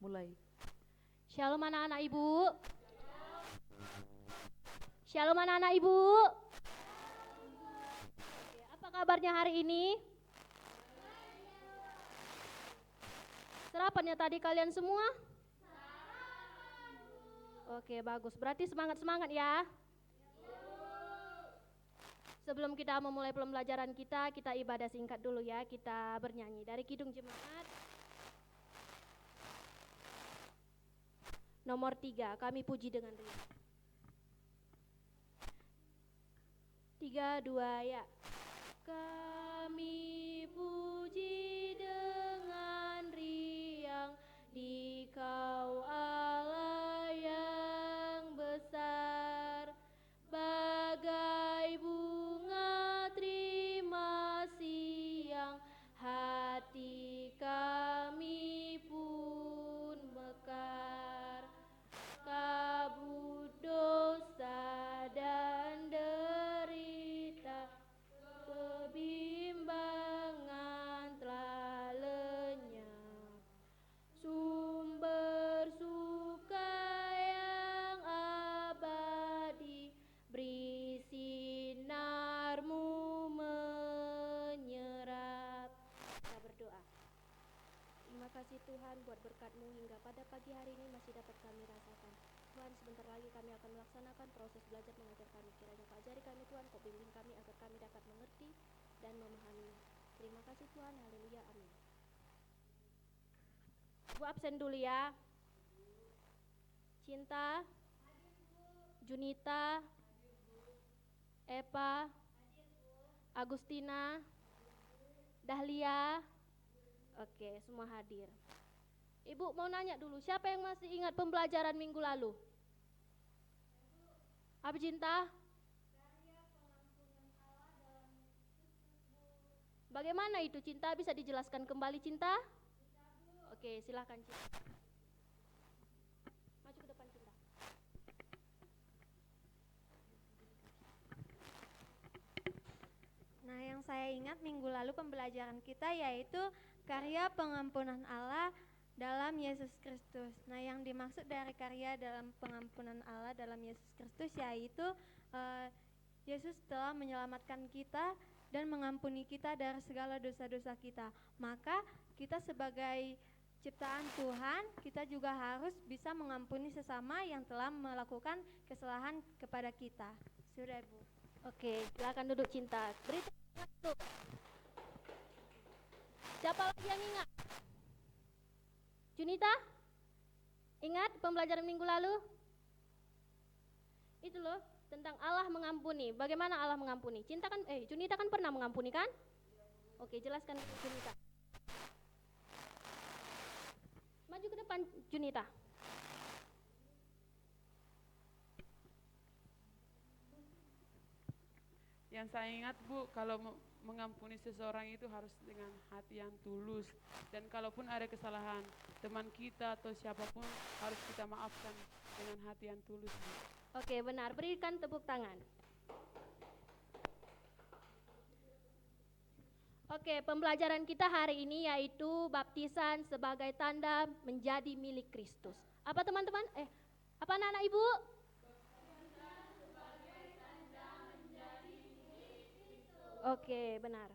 Mulai. Shalom anak-anak ibu. Shalom anak-anak ibu. Oke, apa kabarnya hari ini? Sarapannya tadi kalian semua? Oke, bagus. Berarti semangat-semangat ya. Sebelum kita memulai pembelajaran kita ibadah singkat dulu ya. Kita bernyanyi dari Kidung Jemaat nomor 3, kami puji dengan riang. 3, 2, ya. Kami puji dengan riang di Kau Allah yang besar, bagai bunga terima siang, hati kami pun mekar. Kabut dosa dan derita, kebimbangan telah lenyap. Sumber suka yang abadi, beri sinar-Mu menyerap. Kita berdoa. Terima kasih Tuhan buat berkat-Mu hingga pada pagi hari ini masih dapat kami rasakan. Tuhan, sebentar lagi kami akan melaksanakan proses belajar mengajar kami. Kiranya Kau ajari kami Tuhan, Kau bimbing kami agar kami dapat mengerti dan memahami. Terima kasih Tuhan, haleluya, amin. Bu absen dulu ya. Cinta, Junita, Epa, Agustina, Dahlia. Oke, semua hadir. Ibu mau nanya dulu, siapa yang masih ingat pembelajaran minggu lalu? Apa Cinta? Bagaimana itu Cinta? Bisa dijelaskan kembali Cinta? Oke, silahkan Cinta. Maju ke depan Cinta. Nah, yang saya ingat minggu lalu pembelajaran kita yaitu karya pengampunan Allah dalam Yesus Kristus. Nah, yang dimaksud dari karya dalam pengampunan Allah dalam Yesus Kristus yaitu Yesus telah menyelamatkan kita dan mengampuni kita dari segala dosa-dosa kita. Maka kita sebagai ciptaan Tuhan, kita juga harus bisa mengampuni sesama yang telah melakukan kesalahan kepada kita. Sudah, Bu. Oke, silakan duduk Cinta. Beri tuh. Siapa lagi yang ingat? Junita? Ingat pembelajaran minggu lalu? Itu loh, tentang Allah mengampuni. Bagaimana Allah mengampuni? Junita kan pernah mengampuni kan? Oke, jelaskan Junita. Maju ke depan Junita. Yang saya ingat Bu, kalau mengampuni seseorang itu harus dengan hati yang tulus. Dan kalaupun ada kesalahan teman kita atau siapapun, harus kita maafkan dengan hati yang tulus Bu. Oke, benar. Berikan tepuk tangan. Oke, pembelajaran kita hari ini yaitu baptisan sebagai tanda menjadi milik Kristus. Apa teman-teman? Apa anak-anak ibu? Oke, benar.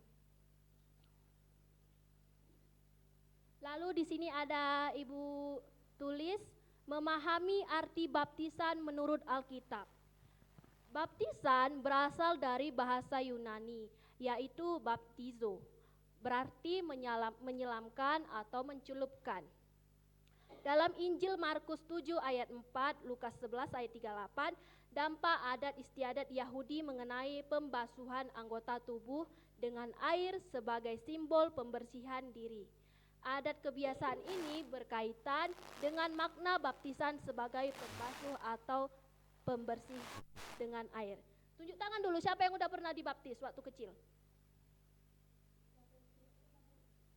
Lalu di sini ada ibu tulis memahami arti baptisan menurut Alkitab. Baptisan berasal dari bahasa Yunani, yaitu baptizo, berarti menyelamkan atau mencelupkan. Dalam Injil Markus 7 ayat 4, Lukas 11 ayat 38, dampak adat istiadat Yahudi mengenai pembasuhan anggota tubuh dengan air sebagai simbol pembersihan diri. Adat kebiasaan ini berkaitan dengan makna baptisan sebagai pembasuh atau pembersih dengan air. Tunjuk tangan dulu siapa yang udah pernah dibaptis waktu kecil?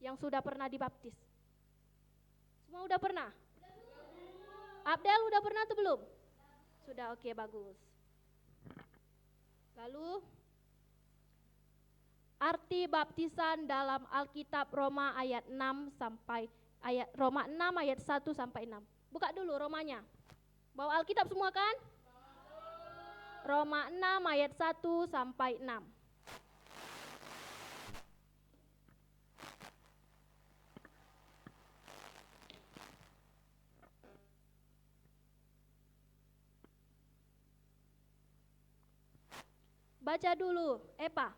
Yang sudah pernah dibaptis? Semua udah pernah? Abdel udah pernah atau belum? Sudah, oke, bagus. Lalu arti baptisan dalam Alkitab Roma ayat 6 sampai Roma 6 ayat 1 sampai 6. Buka dulu Romanya. Bawa Alkitab semua kan? Roma 6 ayat 1 sampai 6. Baca dulu, Epa.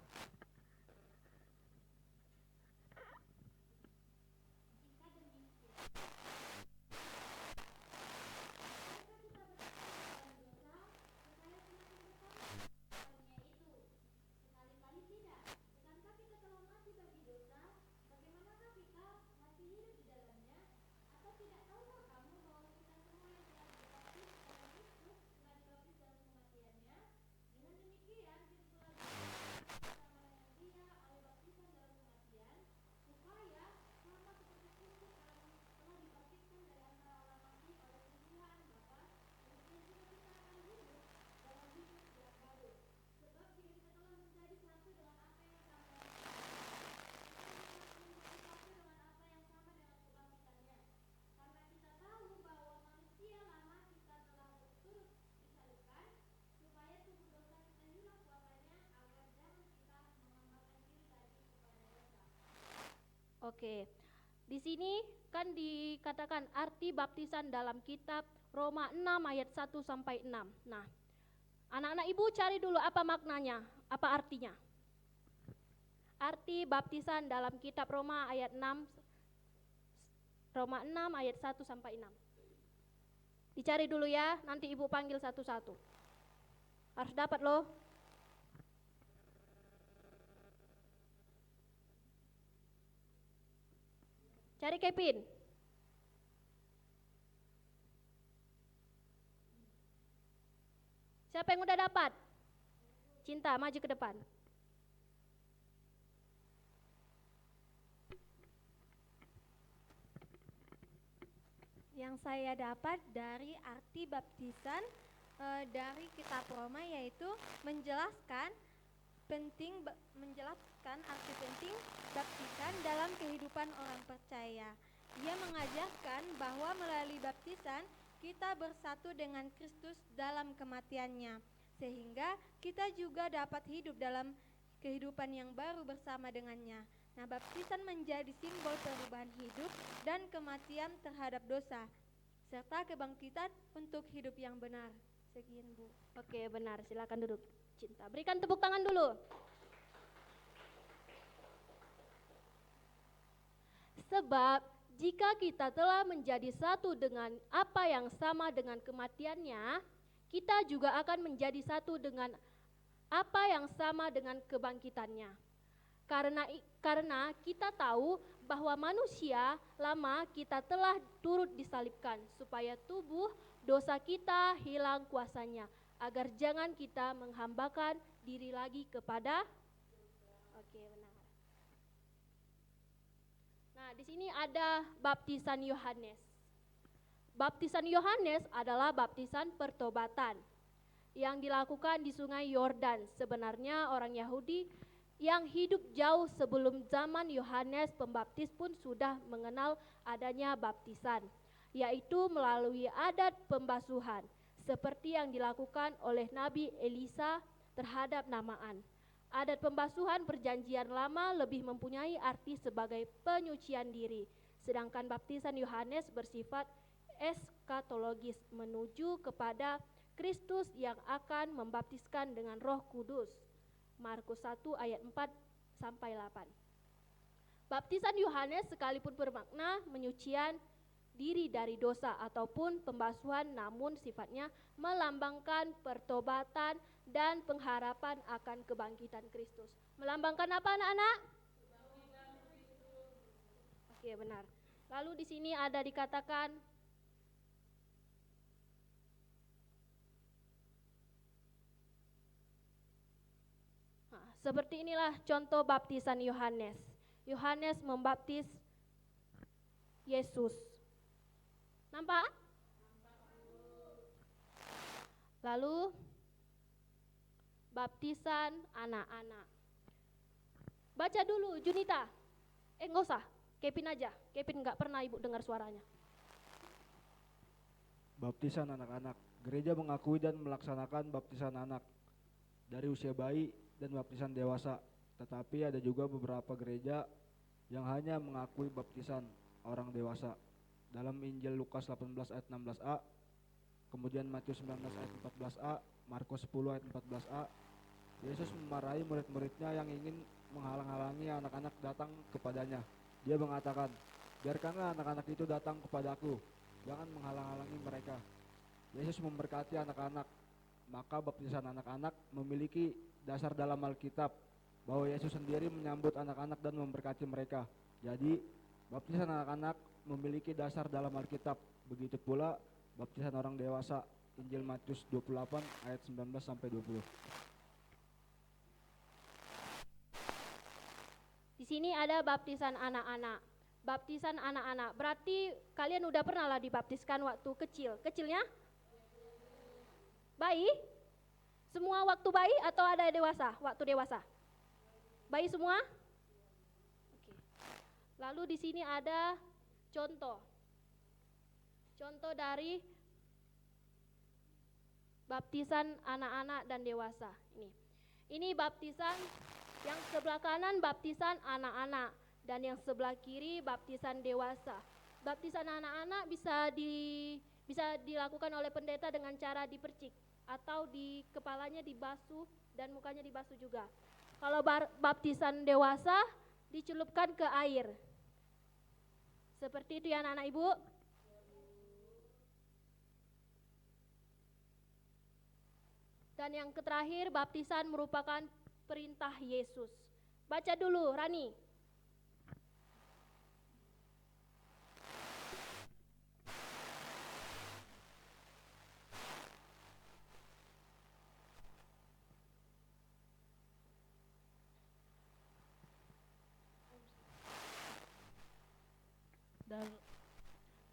Oke. Di sini kan dikatakan arti baptisan dalam kitab Roma 6 ayat 1 sampai 6. Nah, anak-anak Ibu cari dulu apa maknanya, apa artinya. Arti baptisan dalam kitab Roma ayat 6 ayat 1 sampai 6. Dicari dulu ya, nanti Ibu panggil satu-satu. Harus dapat loh. Cari Kevin. Siapa yang udah dapat? Cinta, maju ke depan. Yang saya dapat dari arti baptisan dari kitab Roma yaitu menjelaskan arti penting baptisan dalam kehidupan orang percaya. Ia mengajarkan bahwa melalui baptisan kita bersatu dengan Kristus dalam kematiannya, sehingga kita juga dapat hidup dalam kehidupan yang baru bersama dengannya. Nah, baptisan menjadi simbol perubahan hidup dan kematian terhadap dosa, serta kebangkitan untuk hidup yang benar. Sekian, Bu. Oke, benar. Silakan duduk. Cinta, berikan tepuk tangan dulu. Sebab jika kita telah menjadi satu dengan apa yang sama dengan kematiannya, kita juga akan menjadi satu dengan apa yang sama dengan kebangkitannya. Karena kita tahu bahwa manusia lama kita telah turut disalibkan, supaya tubuh dosa kita hilang kuasanya, agar jangan kita menghambakan diri lagi kepada. Oke, benar. Nah, di sini ada baptisan Yohanes. Baptisan Yohanes adalah baptisan pertobatan yang dilakukan di Sungai Yordan. Sebenarnya orang Yahudi yang hidup jauh sebelum zaman Yohanes Pembaptis pun sudah mengenal adanya baptisan, yaitu melalui adat pembasuhan, seperti yang dilakukan oleh Nabi Elisa terhadap Naaman. Adat pembasuhan perjanjian lama lebih mempunyai arti sebagai penyucian diri, sedangkan baptisan Yohanes bersifat eskatologis, menuju kepada Kristus yang akan membaptiskan dengan Roh Kudus. Markus 1 ayat 4 sampai 8. Baptisan Yohanes sekalipun bermakna penyucian diri dari dosa ataupun pembasuhan, namun sifatnya melambangkan pertobatan dan pengharapan akan kebangkitan Kristus. Melambangkan apa, anak-anak? Oke, benar. Lalu di sini ada dikatakan seperti inilah contoh baptisan Yohanes. Yohanes membaptis Yesus. Nampak? Lalu baptisan anak-anak. Baca dulu Junita. Enggak usah. Kevin aja. Kevin nggak pernah ibu dengar suaranya. Baptisan anak-anak. Gereja mengakui dan melaksanakan baptisan anak dari usia bayi dan baptisan dewasa. Tetapi ada juga beberapa gereja yang hanya mengakui baptisan orang dewasa. Dalam Injil Lukas 18 ayat 16a, kemudian Matius 19 ayat 14a, Markus 10 ayat 14a, Yesus memarahi murid-muridnya yang ingin menghalang-halangi anak-anak datang kepadanya. Dia mengatakan, biarkanlah anak-anak itu datang kepadaku, jangan menghalang-halangi mereka. Yesus memberkati anak-anak. Maka baptisan anak-anak memiliki dasar dalam Alkitab bahwa Yesus sendiri menyambut anak-anak dan memberkati mereka. Jadi baptisan anak-anak memiliki dasar dalam Alkitab. Begitu pula baptisan orang dewasa. Injil Matius 28 ayat 19 sampai 20. Di sini ada baptisan anak-anak. Baptisan anak-anak berarti kalian udah pernah lah dibaptiskan waktu kecil. Kecilnya? Bayi? Semua waktu bayi atau ada dewasa? Waktu dewasa? Bayi semua? Oke. Lalu di sini ada contoh. Contoh dari baptisan anak-anak dan dewasa. Ini baptisan yang sebelah kanan baptisan anak-anak dan yang sebelah kiri baptisan dewasa. Baptisan anak-anak bisa dilakukan oleh pendeta dengan cara dipercik atau di kepalanya dibasuh dan mukanya dibasuh juga. Kalau baptisan dewasa dicelupkan ke air. Seperti itu ya anak-anak ibu. Dan yang terakhir baptisan merupakan perintah Yesus. Baca dulu Rani.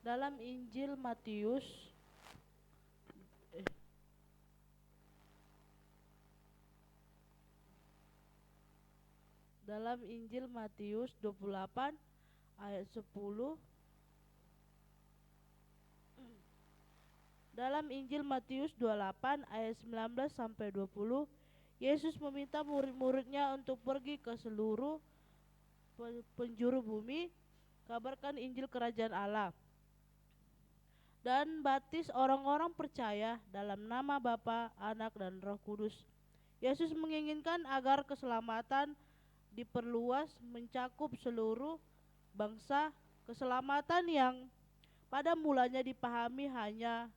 Dalam Injil Matius dalam Injil Matius 28 ayat 10, dalam Injil Matius 28 ayat 19 sampai 20, Yesus meminta murid-muridnya untuk pergi ke seluruh penjuru bumi, kabarkan Injil Kerajaan Allah, dan baptis orang-orang percaya dalam nama Bapa, Anak, dan Roh Kudus. Yesus menginginkan agar keselamatan diperluas mencakup seluruh bangsa, keselamatan yang pada mulanya dipahami hanya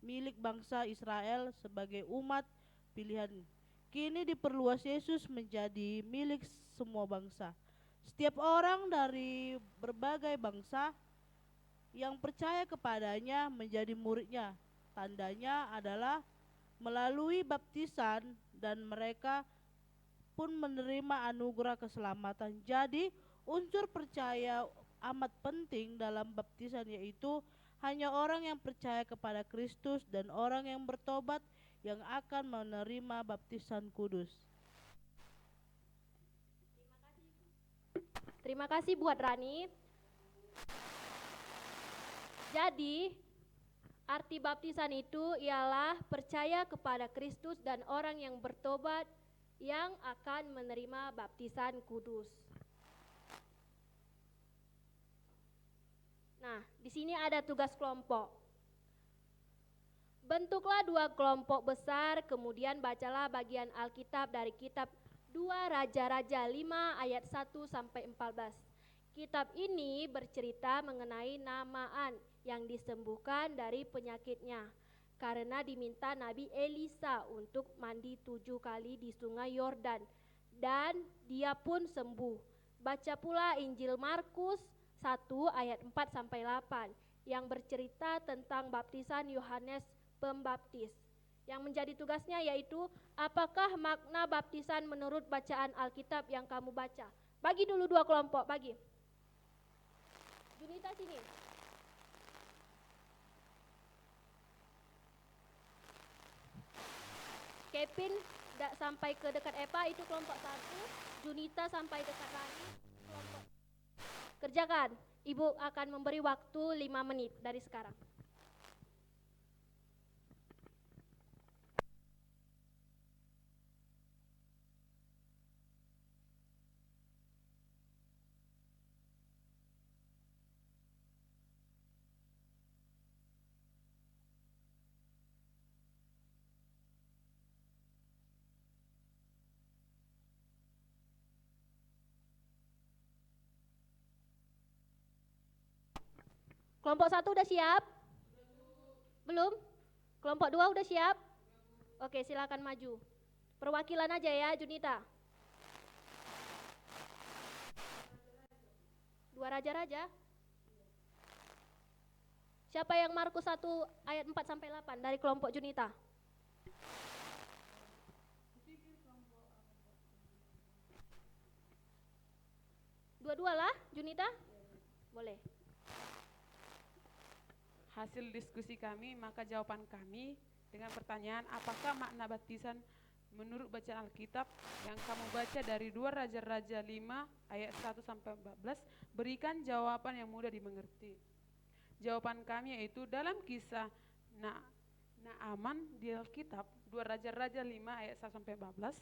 milik bangsa Israel sebagai umat pilihan. Kini diperluas Yesus menjadi milik semua bangsa. Setiap orang dari berbagai bangsa yang percaya kepadanya menjadi muridnya. Tandanya adalah melalui baptisan dan mereka pun menerima anugerah keselamatan. Jadi unsur percaya amat penting dalam baptisan, yaitu hanya orang yang percaya kepada Kristus dan orang yang bertobat yang akan menerima baptisan kudus. Terima kasih buat Rani. Jadi arti baptisan itu ialah percaya kepada Kristus dan orang yang bertobat yang akan menerima baptisan kudus. Nah, di sini ada tugas kelompok. Bentuklah 2 kelompok besar, kemudian bacalah bagian Alkitab dari kitab 2 Raja-Raja 5 ayat 1 sampai 14. Kitab ini bercerita mengenai Naaman yang disembuhkan dari penyakitnya karena diminta Nabi Elisa untuk mandi 7 kali di sungai Yordan dan dia pun sembuh. Baca pula Injil Markus 1 ayat 4 sampai 8 yang bercerita tentang baptisan Yohanes Pembaptis. Yang menjadi tugasnya yaitu apakah makna baptisan menurut bacaan Alkitab yang kamu baca. Bagi dulu 2 kelompok, bagi. Junita sini. Kevin sampai ke dekat Eva itu kelompok 1, Junita sampai dekat Rani kelompok Kerjakan. Ibu akan memberi waktu 5 menit dari sekarang. Kelompok 1 udah siap? Belum? Kelompok 2 udah siap? Oke, silakan maju. Perwakilan aja ya, Junita. Dua raja-raja. Siapa yang Markus 1 ayat 4 sampai 8 dari kelompok Junita? Dua-dua lah, Junita? Boleh. Hasil diskusi kami, maka jawaban kami dengan pertanyaan, apakah makna baptisan menurut bacaan Alkitab yang kamu baca dari 2 Raja-Raja 5 ayat 1 sampai 14, berikan jawaban yang mudah dimengerti. Jawaban kami yaitu dalam kisah Naaman di Alkitab 2 Raja-Raja 5 ayat 1 sampai 14,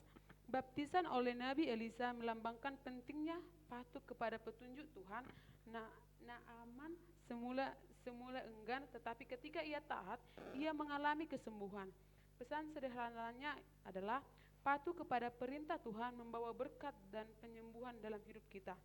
baptisan oleh Nabi Elisa melambangkan pentingnya patuh kepada petunjuk Tuhan. Naaman semula enggan, tetapi ketika ia taat, ia mengalami kesembuhan. Pesan sederhananya adalah patuh kepada perintah Tuhan membawa berkat dan penyembuhan dalam hidup kita.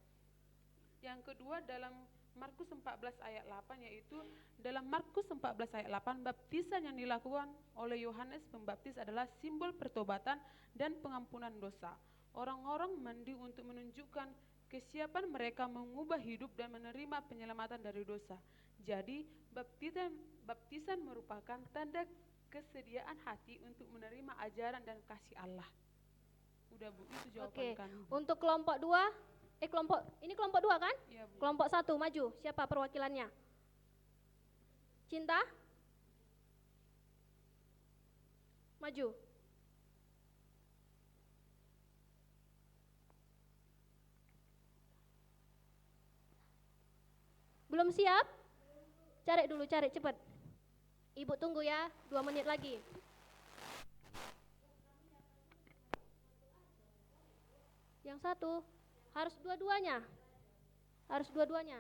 Yang kedua dalam Markus 14 ayat 8, yaitu dalam Markus 14 ayat 8, baptisan yang dilakukan oleh Yohanes Pembaptis adalah simbol pertobatan dan pengampunan dosa. Orang-orang mandi untuk menunjukkan kesiapan mereka mengubah hidup dan menerima penyelamatan dari dosa. Jadi, baptisan merupakan tanda kesediaan hati untuk menerima ajaran dan kasih Allah. Udah Bu, itu jawaban kami. Untuk kelompok 2, ini kelompok 2 kan? Iya, Bu. Kelompok 1 maju, siapa perwakilannya? Cinta? Maju. Belum siap? Cari dulu, cari cepet. Ibu tunggu ya, 2 menit lagi. Yang satu, harus dua-duanya. Harus dua-duanya.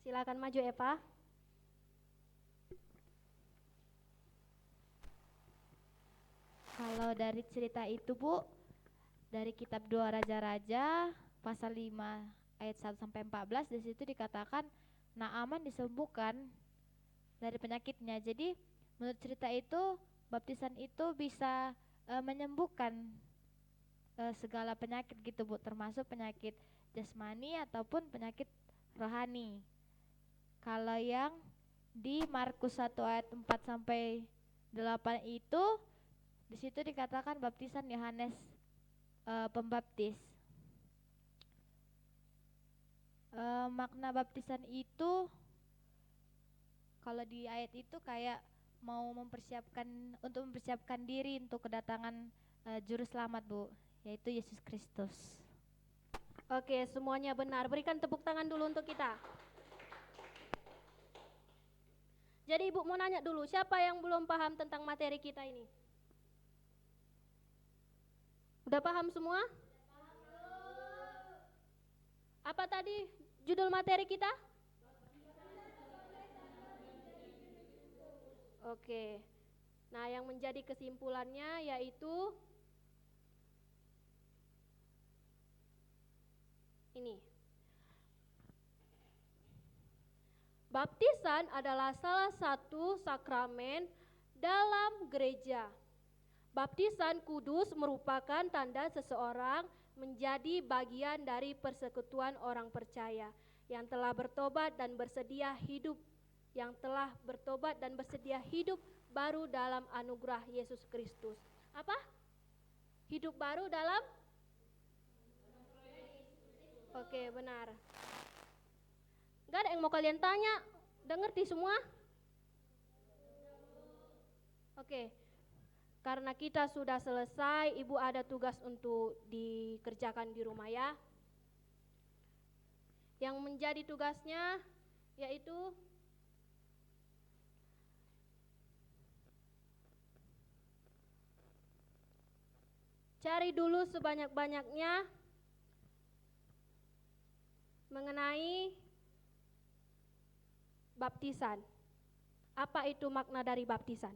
Silakan maju Eva. Kalau dari cerita itu Bu, dari kitab 2 Raja-Raja pasal 5 ayat 1 sampai 14, di situ dikatakan Naaman disembuhkan dari penyakitnya. Jadi menurut cerita itu baptisan itu bisa menyembuhkan segala penyakit gitu Bu, termasuk penyakit jasmani ataupun penyakit rohani. Kalau yang di Markus 1 ayat 4 sampai 8 itu, di situ dikatakan baptisan Yohanes Pembaptis. Makna baptisan itu kalau di ayat itu kayak mau mempersiapkan diri untuk kedatangan juru selamat Bu, yaitu Yesus Kristus. Oke, semuanya benar. Berikan tepuk tangan dulu untuk kita. Jadi Ibu mau nanya dulu, siapa yang belum paham tentang materi kita ini? Udah paham semua? Apa tadi judul materi kita? Oke. Nah, yang menjadi kesimpulannya yaitu ini. Baptisan adalah salah satu sakramen dalam gereja. Baptisan kudus merupakan tanda seseorang menjadi bagian dari persekutuan orang percaya yang telah bertobat dan bersedia hidup baru dalam anugerah Yesus Kristus. Apa? Hidup baru dalam? Oke, benar. Gak ada yang mau kalian tanya? Udah ngerti semua? Oke. Karena kita sudah selesai, Ibu ada tugas untuk dikerjakan di rumah ya. Yang menjadi tugasnya yaitu cari dulu sebanyak-banyaknya mengenai baptisan. Apa itu makna dari baptisan?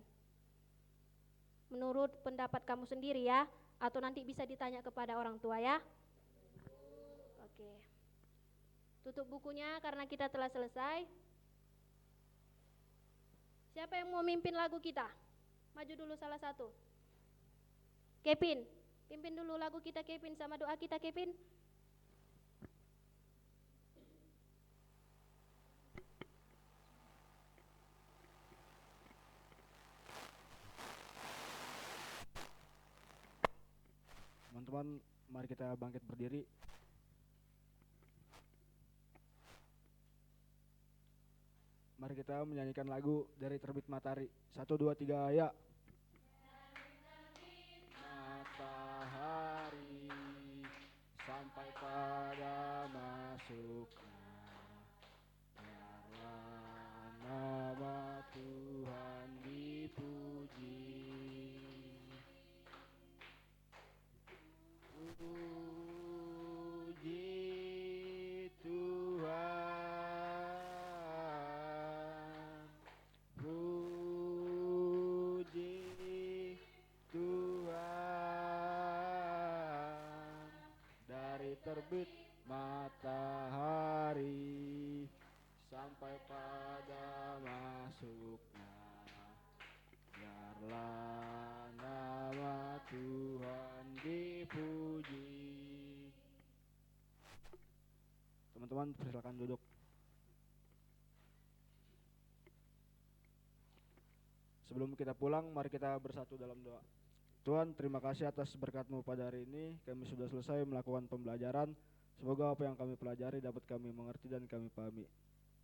Menurut pendapat kamu sendiri ya, atau nanti bisa ditanya kepada orang tua ya. Oke. Tutup bukunya karena kita telah selesai. Siapa yang mau mimpin lagu kita? Maju dulu salah satu. Kevin, pimpin dulu lagu kita Kevin sama doa kita Kevin. Teman-teman, mari kita bangkit berdiri. Mari kita menyanyikan lagu dari Terbit Matahari. 1, 2, 3, ya. Matahari sampai pada masuknya, biarlah nama Tuhan dipuji. Puji Tuhan, puji Tuhan, dari terbit matahari sampai pada masuknya, biarlah nama Tuhan dipuji. Teman-teman, silakan duduk. Sebelum kita pulang, mari kita bersatu dalam doa. Tuhan, terima kasih atas berkat-Mu pada hari ini. Kami sudah selesai melakukan pembelajaran. Semoga apa yang kami pelajari dapat kami mengerti dan kami pahami.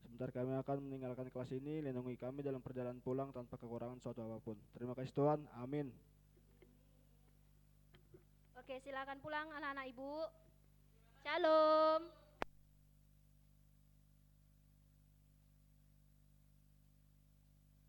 Sebentar kami akan meninggalkan kelas ini. Lindungi kami dalam perjalanan pulang tanpa kekurangan suatu apapun. Terima kasih Tuhan. Amin. Oke, silakan pulang anak-anak Ibu. Shalom.